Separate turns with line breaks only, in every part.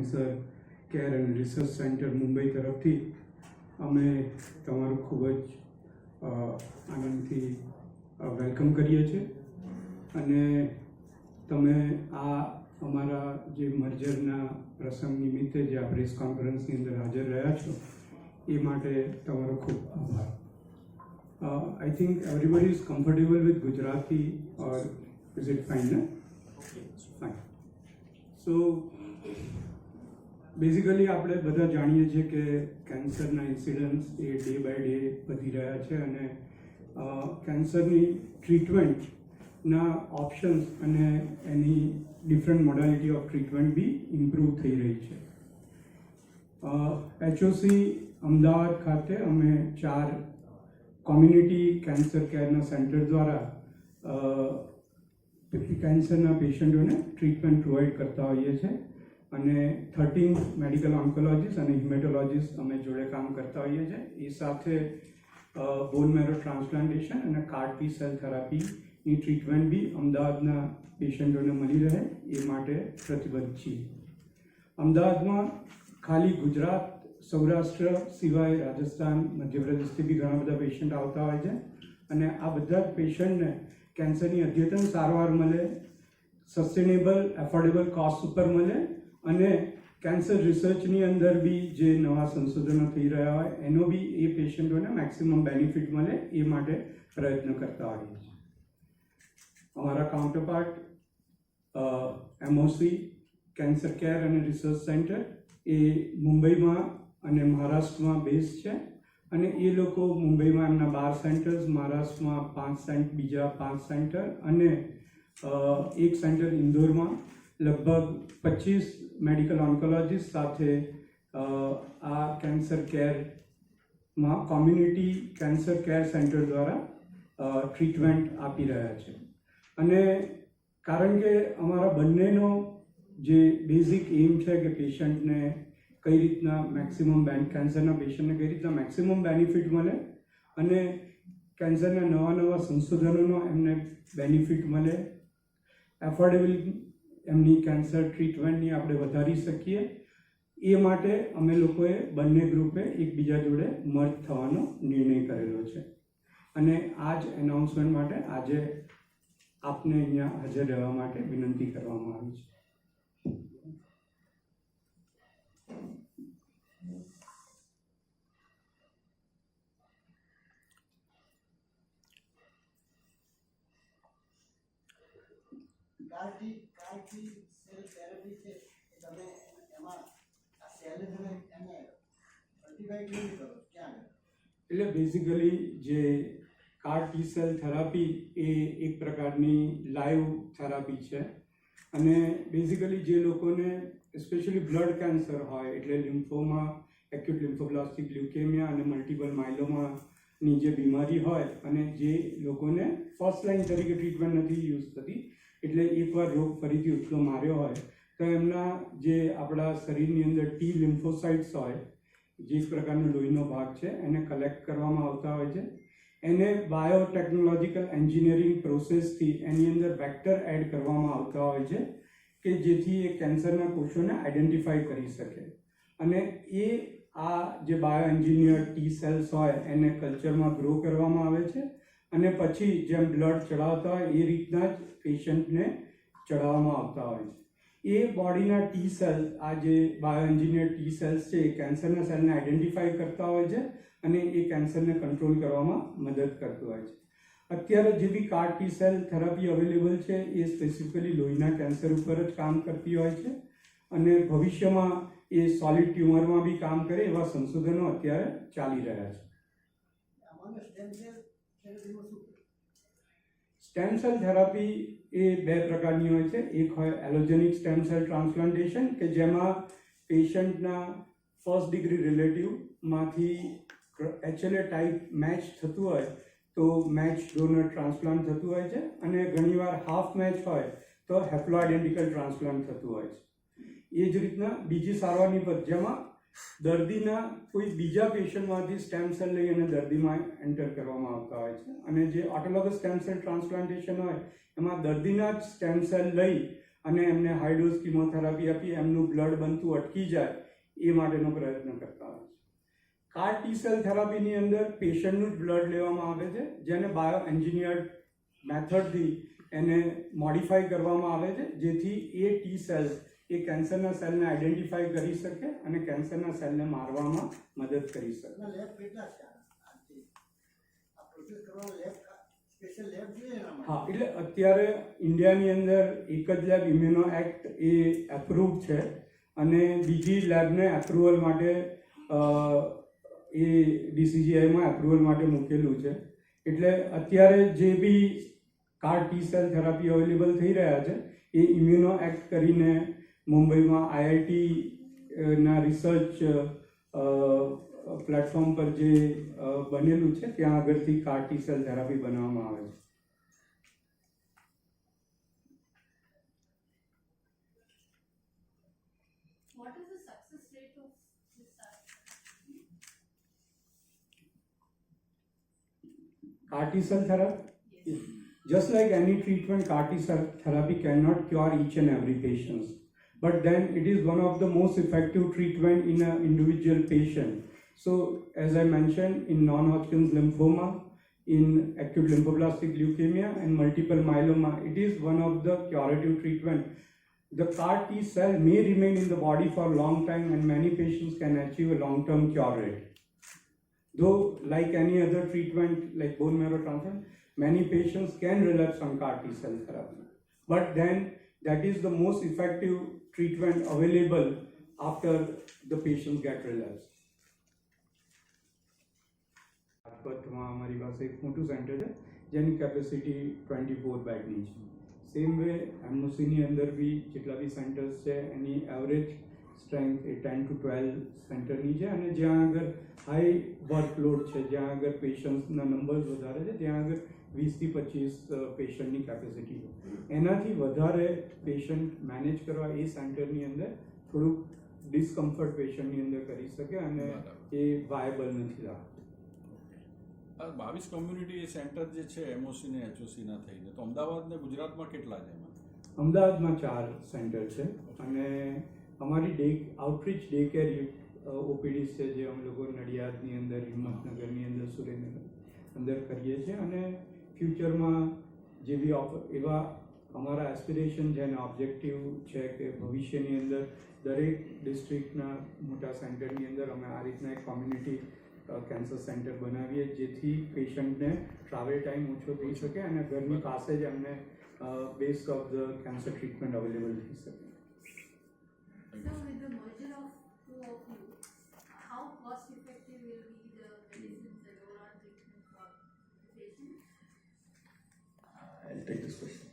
Cancer care and research centre Mumbai તરફથી અમે તમારું ખૂબ જ આનંદથી વેલકમ કરીએ છીએ અને તમે આ અમારા જે મર્જરના પ્રસંગ નિમિત્તે જે આ પ્રેસ કોન્ફરન્સની અંદર હાજર રહ્યા છો એ માટે તમારો ખૂબ આભાર. I think everybody is comfortable with Gujarati, or is it fine? No? Okay, fine. So basically આપણે બધા જાણીએ છીએ કે કેન્સરના ઇન્સિડન્સ એ ડે બાય ડે વધી રહ્યા છે અને કેન્સરની ટ્રીટમેન્ટના ઓપ્શન્સ અને એની ડિફરન્ટ મોડાલિટી ઓફ ટ્રીટમેન્ટ બી ઇમ્પ્રૂવ થઈ રહી છે. HOC અમદાવાદ ખાતે અમે 4 કોમ્યુનિટી કેન્સર કેરના સેન્ટર દ્વારા કેન્સરના પેશન્ટોને ટ્રીટમેન્ટ પ્રોવાઈડ કરતા હોઈએ છીએ અને 13 મેડિકલ ઓન્કોલોજીસ્ટ અને હિમેટોલોજીસ્ટ અમે જોડે કામ કરતા હોઈએ છીએ. એ સાથે બોન મેરો ટ્રાન્સપ્લાન્ટેશન અને CAR T સેલ થેરાપીની ટ્રીટમેન્ટ બી અમદાવાદના પેશન્ટોને મળી રહે એ માટે પ્રતિબદ્ધ છીએ. અમદાવાદમાં ખાલી ગુજરાત, સૌરાષ્ટ્ર સિવાય રાજસ્થાન, મધ્યપ્રદેશથી બી ઘણા બધા પેશન્ટ આવતા હોય છે અને આ બધા જ પેશન્ટને કેન્સરની અદ્યતન સારવાર મળે, સસ્ટેનેબલ એફોર્ડેબલ કોસ્ટ ઉપર મળે અને કેન્સર રિસર્ચની અંદર બી જે નવા સંશોધનો થઈ રહ્યા હોય એનો બી એ પેશન્ટોને મેક્સિમમ બેનિફિટ મળે એ માટે પ્રયત્ન કરતા હોઈએ છીએ. અમારા કાઉન્ટરપાર્ટ MOC કેન્સર કેર અને રિસર્ચ સેન્ટર એ મુંબઈમાં અને મહારાષ્ટ્રમાં બેઝ છે અને એ લોકો મુંબઈમાં એમના 12 સેન્ટર્સ, મહારાષ્ટ્રમાં બીજા 5 સેન્ટર અને એક સેન્ટર ઇન્દોરમાં લગભગ 25 મેડિકલ ઓન્કોલોજીસ્ટ સાથે આ કેન્સર કેરમાં કોમ્યુનિટી કેન્સર કેર સેન્ટર દ્વારા ટ્રીટમેન્ટ આપી રહ્યા છે. અને કારણ કે અમારા બંનેનો જે બેઝિક એમ છે કે પેશન્ટને કઈ રીતના મેક્સિમમ કેન્સરના પેશન્ટને કઈ રીતના મેક્સિમમ બેનિફિટ મળે અને કેન્સરના નવા સંશોધનોનો એમને બેનિફિટ મળે, એફોર્ડેબલ એમની કેન્સર ટ્રીટમેન્ટની આપણે વધારી શકીએ એ માટે અમે લોકોએ બંને ગ્રુપે એકબીજા જોડે મર્જ થવાનો નિર્ણય કરેલો છે અને આ જ એનાઉન્સમેન્ટ માટે આજે આપને અહીંયા હાજર રહેવા માટે વિનંતી કરવામાં આવી છે. એટલે બેઝિકલી જે CAR T સેલ થેરાપી એ એક પ્રકારની લાઈવ થેરાપી છે અને બેઝિકલી જે લોકોને સ્પેશિયલી બ્લડ કેન્સર હોય એટલે લિમ્ફોમા, એક્યુટ લિમ્ફોબ્લાસ્ટિક લ્યુકેમિયા અને મલ્ટિપલ માયલોમાની જે બીમારી હોય અને જે લોકોને ફર્સ્ટ લાઇન તરીકે ટ્રીટમેન્ટ નથી યુઝ થતી એટલે એકવાર રોગ ફરીથી ઉછલો માર્યો હોય તો એમના જે આપણા શરીરની અંદર T લિમ્ફોસાઇટ્સ હોય જે એક પ્રકારનો લોહીનો ભાગ છે એને કલેક્ટ કરવામાં આવતા હોય છે. એને બાયોટેકનોલોજીકલ એન્જિનિયરિંગ પ્રોસેસથી એની અંદર વેક્ટર એડ કરવામાં આવતા હોય છે કે જેથી એ કેન્સરના કોષોને આઈડેન્ટિફાઈ કરી શકે અને એ આ જે બાયો એન્જિનિયર T સેલ્સ હોય એને કલ્ચરમાં ગ્રો કરવામાં આવે છે અને પછી જેમ બ્લડ ચડાવતા હોય એ રીતના જ પેશન્ટને ચડાવવામાં આવતા હોય છે. એ બોડીના T સેલ્સ, આ જે બાયો એન્જિનિયર T સેલ્સ છે એ કેન્સરના સેલને આઈડેન્ટિફાઈ કરતા હોય છે અને એ કેન્સરને કંટ્રોલ કરવામાં મદદ કરતું હોય છે. અત્યારે જે બી CAR T cell therapy available છે એ સ્પેસિફિકલી લોહીના કેન્સર ઉપર જ કામ કરતી હોય છે અને ભવિષ્યમાં એ સોલિડ ટ્યુમરમાં બી કામ કરે એવા સંશોધનો અત્યારે ચાલી રહ્યા છે. સ્ટેમ સેલ થેરાપી એ 2 પ્રકારની હોય છે. એક હોય એલોજેનિક સ્ટેમ સેલ ટ્રાન્સપ્લાન્ટેશન કે જેમાં પેશન્ટના ફર્સ્ટ ડિગ્રી રિલેટિવમાંથી HLA ટાઈપ મેચ થતું હોય તો મેચ ડોનર ટ્રાન્સપ્લાન્ટ થતું હોય છે અને ઘણીવાર હાફ મેચ હોય તો હેપ્લો આઇડેન્ટિકલ ટ્રાન્સપ્લાન્ટ થતું હોય છે. એ જ રીતના બીજી સારવારની જેમાં દર્દીના કોઈ બીજા પેશન્ટમાંથી સ્ટેમ સેલ લઈ અને દર્દીમાં એન્ટર કરવામાં આવતા હોય છે અને જે ઓટોલોગસ સ્ટેમ સેલ ટ્રાન્સપ્લાન્ટેશન હોય એમાં દર્દીના જ સ્ટેમ સેલ લઈ અને એમને હાઈ ડોઝ કિમોથેરાપી આપી એમનું બ્લડ બનતું અટકી જાય એ માટેનો પ્રયત્ન કરતા હોય છે. CAR T-cell થેરાપીની અંદર પેશન્ટનું જ બ્લડ લેવામાં આવે છે, જેને બાયો એન્જિનિયર્ડ મેથડથી એને મોડિફાઈ કરવામાં આવે છે, જેથી એ ટી સેલ્સ એ કેન્સરના સેલને આઈડેન્ટિફાઈ કરી શકે અને કેન્સરના સેલને મારવામાં મદદ કરી શકે. હા, એટલે અત્યારે ઇન્ડિયાની અંદર એક જ લેબ ઇમ્યુનો એક્ટ એ એપ્રુવ છે અને બીજી લેબને એપ્રુવલ માટે એ DCGIમાં એપ્રુવલ માટે મૂકેલું છે. એટલે અત્યારે જે બી CAR T-cell થેરાપી અવેલેબલ થઈ રહ્યા છે એ ઇમ્યુનો એક્ટ કરીને મુંબઈમાં IIT ના રિસર્ચ પ્લેટફોર્મ પર જે બનેલું છે ત્યાં આગળથી CAR T-cell થેરાપી બનાવવામાં આવે છે.
What is the success rate of this
CAR T-cell therapy?
Yes.
Just like any treatment, CAR T-cell therapy cannot cure each and every patient. But then it is one of the most effective treatment in an individual patient. So as I mentioned, in non-Hodgkin's lymphoma, in acute lymphoblastic leukemia and multiple myeloma, it is one of the curative treatment. The CAR T-cell may remain in the body for a long time and many patients can achieve a long-term cure rate. Though like any other treatment like bone marrow transplant, many patients can relapse on CAR T-cell therapy. But then that is the most effective treatment available after the patients get relapsed. રાજકોટમાં અમારી પાસે એક મોટું centre છે જેની capacity 24 બેડની છે. Same way એમઓસીની અંદર બી જેટલા બી સેન્ટર્સ છે એની એવરેજ સ્ટ્રેન્થ એ 10 to 12 સેન્ટરની છે અને જ્યાં આગળ હાઈ વર્કલોડ છે, જ્યાં આગળ પેશન્ટ્સના નંબર્સ વધારે છે ત્યાં આગળ 20 થી 25 પેશન્ટની કેપેસિટી છે. એનાથી વધારે પેશન્ટ મેનેજ કરવા એ સેન્ટરની અંદર થોડુંક ડિસ્કમ્ફર્ટ પેશન્ટની અંદર કરી શકે અને એ વાયબલ નથી લાગતું.
22 કોમ્યુનિટી સેન્ટર જે છે એમઓસી ને એચઓસી ના થઈને, તો અમદાવાદ ને ગુજરાતમાં કેટલા છે એમાં?
અમદાવાદમાં 4 સેન્ટર છે અને અમારી આઉટરીચ ડે કેર ઓપીડીસ છે જે અમે લોકો નડિયાદની અંદર, હિંમતનગરની અંદર, સુરેન્દ્રનગર અંદર કરીએ છીએ અને ફ્યુચરમાં જે બી એવા અમારા એસ્પિરેશન છે અને ઓબ્જેક્ટિવ છે કે ભવિષ્યની અંદર દરેક ડિસ્ટ્રિક્ટના મોટા સેન્ટરની અંદર અમે આ રીતના એક કોમ્યુનિટી કેન્સર સેન્ટર બનાવીએ જેથી પેશન્ટને ટ્રાવેલ ટાઈમ ઓછો થઈ શકે અને ઘરની પાસે જ એમને best of the cancer treatment available થઈ શકે.
So with the merger of two of you, how cost effective will be the medicines and overall treatment for patients?
I'll take this question.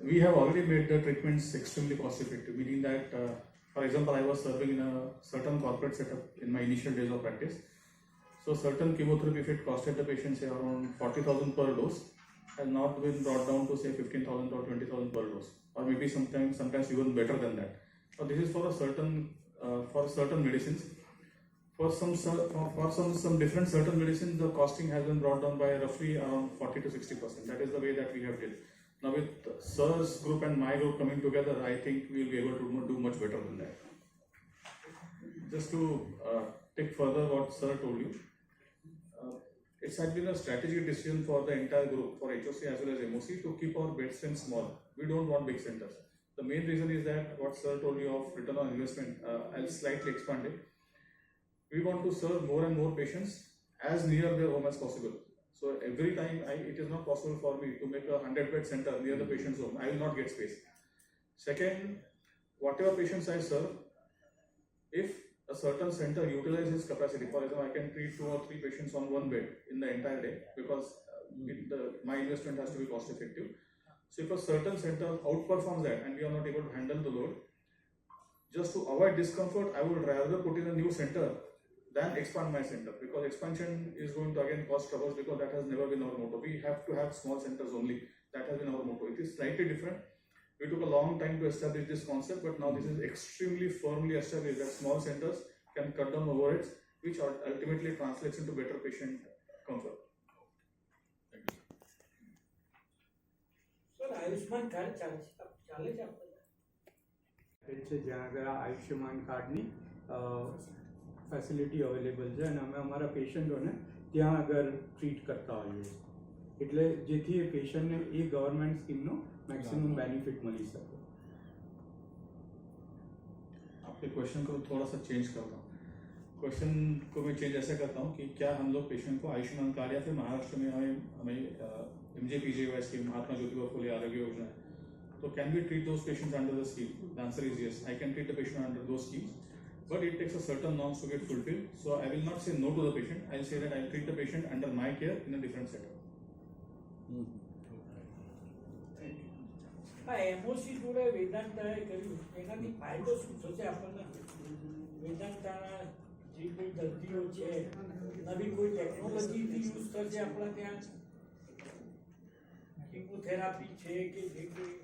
We have already made the treatments extremely cost effective, meaning that for example, I was serving in a certain corporate setup in my initial days of practice. So certain chemotherapy, if it costed the patient say around 40,000 per dose, has not been brought down to say 15,000 or 20,000 per dose, or maybe sometimes even better than that. But this is for a certain medicines. For some different certain medicines, the costing has been brought down by roughly around 40 to 60%. That is the way that we have did. Now with Sir's group and my group coming together, I think we will be able to do much better than that. Just to take further what Sir told you, it has been a strategic decision for the entire group, for HOC as well as MOC, to keep our bed strength small. We don't want big centers. The main reason is that what Sir told you of return on investment, I'll slightly expand it. We want to serve more and more patients as near their home as possible. So every time it is not possible for me to make a 100-bed center near the patient's home, I will not get space. Second, whatever patients I serve, if a certain center utilizes its capacity, for example, I can treat 2 or 3 patients on one bed in the entire day because my investment has to be cost effective. So if a certain center outperforms that and we are not able to handle the load, just to avoid discomfort, I would rather put in a new center than expand my center, because expansion is going to again cause troubles, because that has never been our motto. We have to have small centers only. That has been our motto. It is slightly different. We took a long time to establish this concept, but now this is extremely firmly established that small centers can cut down overheads, which ultimately translates into better patient comfort.
Thank you.
Sir, sir Ayushman card ચાલે છે આપણે
છે જ્યાં આગળ આ આયુષ્યમાન કાર્ડની facility available છે અને અમે અમારા પેશન્ટોને ત્યાં આગળ ટ્રીટ કરતા હોઈએ છીએ એટલે જેથી એ પેશન્ટને એ ગવર્મેન્ટ સ્કીમનો મેક્સિમમ बेनिफिट मिल सके।
आपके क्वेश्चन को थोड़ा सा चेंज करता हूँ। क्वेश्चन को मैं चेंज ऐसा करता हूँ कि क्या हम लोग पेशेंट को आयुष्मान कार्ड या फिर महाराष्ट्र में हमें MJPJY स्कीम, महात्मा ज्योतिबा फुले आरोग्य योजना है, तो can we treat those patients under the scheme? The answer is yes. I can treat the patient under those schemes, but it takes a certain norms to get fulfilled. So I will not say no to the patient. I will say that I will treat the patient under my care in a different setup.
આ એમઓસી જોડે વેદાંતાએ કર્યું એનાથી ફાયદો શું થશે આપણને? વેદાંતાના જે કોઈ દર્દીઓ છે નવી કોઈ ટેકનોલોજીથી યુઝ થશે આપણા ત્યાં કિમોથેરાપી છે કે જે કોઈ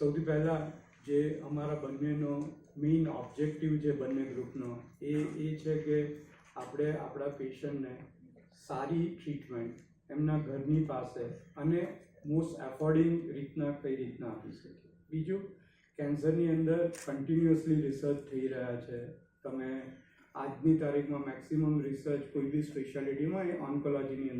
સૌથી પહેલાં જે અમારા બંનેનો મેઇન ઓબ્જેક્ટિવ છે બંને ગ્રુપનો એ છે કે આપણે આપણા પેશન્ટને સારી ટ્રીટમેન્ટ એમના ઘરની પાસે અને મોસ્ટ એફોર્ડિંગ રીતના કઈ રીતના આપી શકીએ। બીજું કેન્સરની અંદર કન્ટિન્યુઅસલી રિસર્ચ થઈ રહ્યા છે। તમે આજની તારીખમાં મેક્સિમમ રિસર્ચ કોઈ બી સ્પેશિયાલિટીમાં એ ઓન્કોલોજીની અંદર